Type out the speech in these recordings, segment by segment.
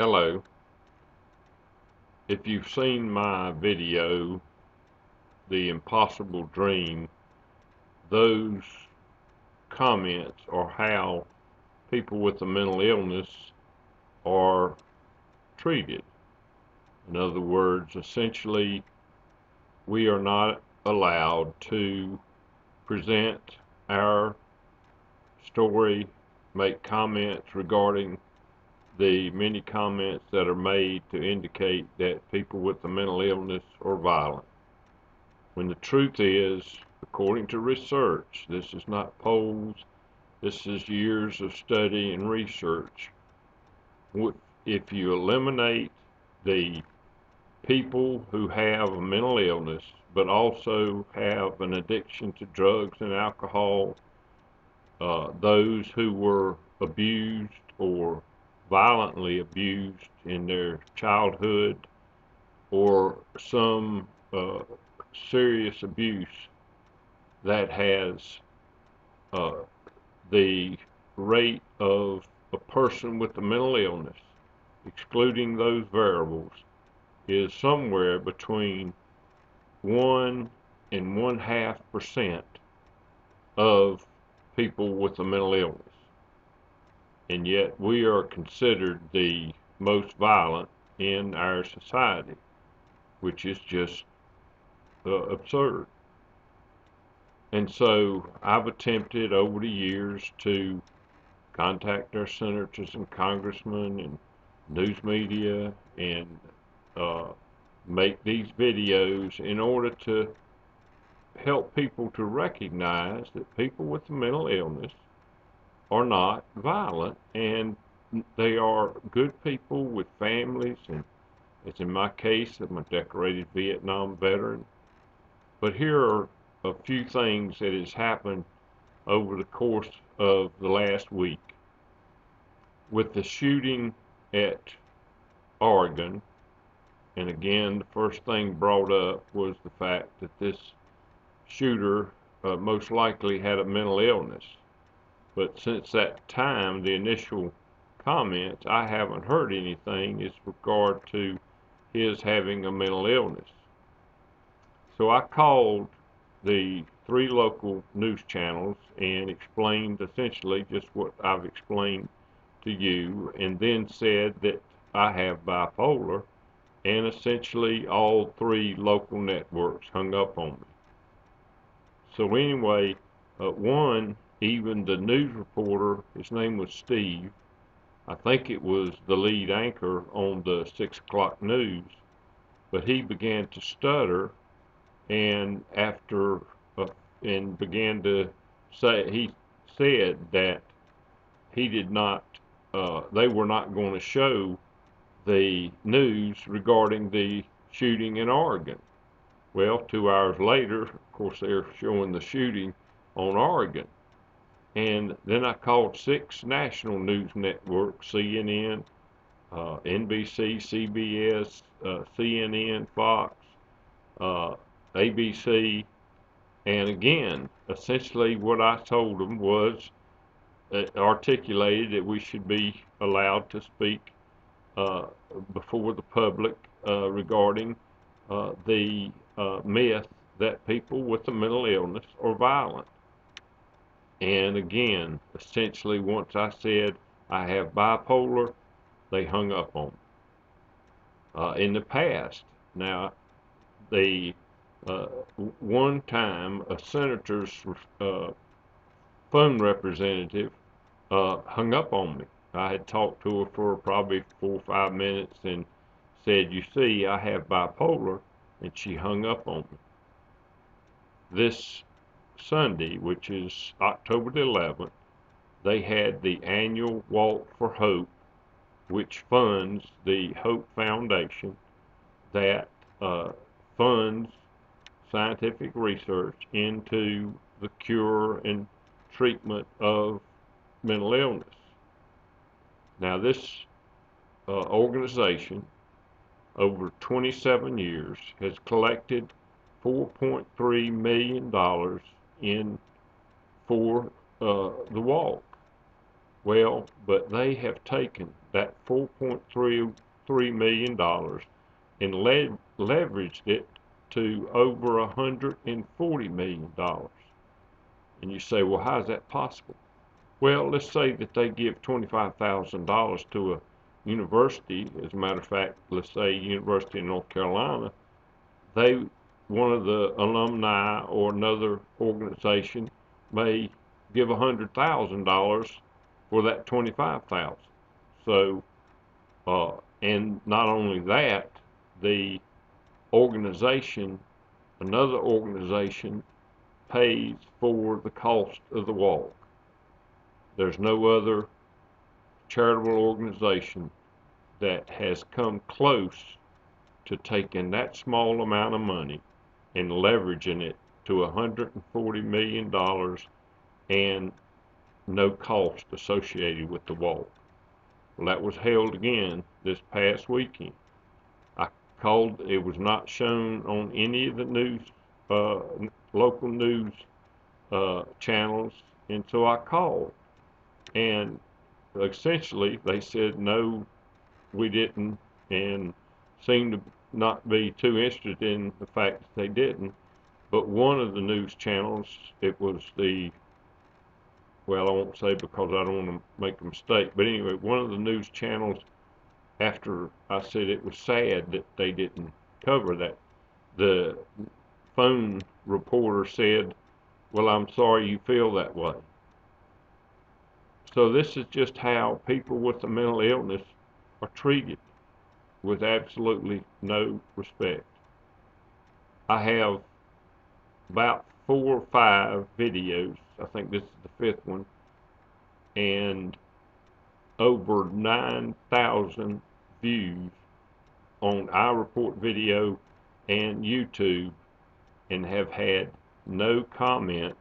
Hello. If you've seen my video, The Impossible Dream, those comments are how people with a mental illness are treated. In other words, essentially, we are not allowed to present our story, make comments regarding the many comments that are made to indicate that people with a mental illness are violent. When the truth is, according to research, this is not polls, this is years of study and research. If you eliminate the people who have a mental illness, but also have an addiction to drugs and alcohol, those who were abused or violently abused in their childhood, or some serious abuse that has the rate of a person with a mental illness, excluding those variables, is somewhere between 1 and 1/2% of people with a mental illness. And yet we are considered the most violent in our society, which is just absurd. And so I've attempted over the years to contact our senators and congressmen and news media and make these videos in order to help people to recognize that people with a mental illness are not violent, and they are good people with families, and as in my case, I'm a decorated Vietnam veteran. But here are a few things that has happened over the course of the last week. With the shooting at Oregon, and again, the first thing brought up was the fact that this shooter most likely had a mental illness. But since that time, the initial comments, I haven't heard anything as regard to his having a mental illness. So I called the 3 local news channels and explained essentially just what I've explained to you, and then said that I have bipolar, and essentially all 3 local networks hung up on me. So anyway, even the news reporter, his name was Steve, I think it was the lead anchor on the 6 o'clock news, but he began to stutter and began to say, he said that he did not, they were not going to show the news regarding the shooting in Oregon. Well, 2 hours later, of course, they're showing the shooting on Oregon. And then I called 6 national news networks, CNN, NBC, CBS, CNN, Fox, ABC, and again, essentially what I told them was articulated that we should be allowed to speak before the public regarding the myth that people with a mental illness are violent. And again, essentially, once I said I have bipolar, they hung up on me. In the past, now, one time a senator's phone representative hung up on me. I had talked to her for probably 4 or 5 minutes and said, "You see, I have bipolar," and she hung up on me. This Sunday, which is October the 11th, they had the annual Walk for Hope, which funds the Hope Foundation that funds scientific research into the cure and treatment of mental illness. Now, this organization, over 27 years, has collected $4.3 million for the walk. Well, but they have taken that $4.33 million and leveraged it to over $140 million. And you say, well, how is that possible? Well, let's say that they give $25,000 to a university. As a matter of fact, let's say University of North Carolina, they, one of the alumni or another organization may give $100,000 for that 25,000. So, and not only that, the organization, another organization, pays for the cost of the walk. There's no other charitable organization that has come close to taking that small amount of money and leveraging it to $140 million and no cost associated with the walk. Well, that was held again this past weekend. I called, it was not shown on any of the news, local news channels, and so I called. And essentially they said, no, we didn't, and seemed to not be too interested in the fact that they didn't. But one of the news channels, it was the, well, I won't say because I don't want to make a mistake, but anyway, one of the news channels, after I said it was sad that they didn't cover that, the phone reporter said, well, I'm sorry you feel that way. So this is just how people with a mental illness are treated, with absolutely no respect. I have about 4 or 5 videos, I think this is the 5th one, and over 9,000 views on iReport Video and YouTube, and have had no comments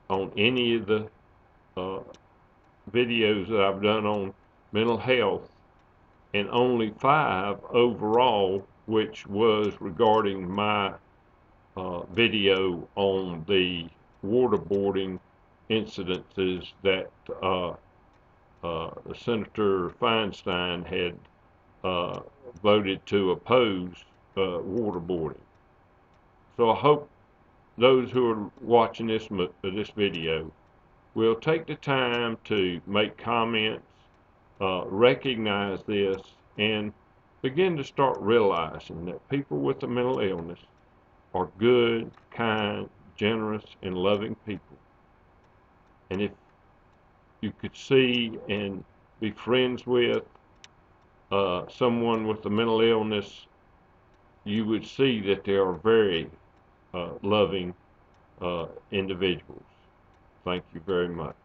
on any of the videos that I've done on mental health, and only 5 overall, which was regarding my video on the waterboarding incidences that Senator Feinstein had voted to oppose waterboarding. So I hope those who are watching this video will take the time to make comments, recognize this, and begin to start realizing that people with a mental illness are good, kind, generous, and loving people. And if you could see and be friends with someone with a mental illness, you would see that they are very loving individuals. Thank you very much.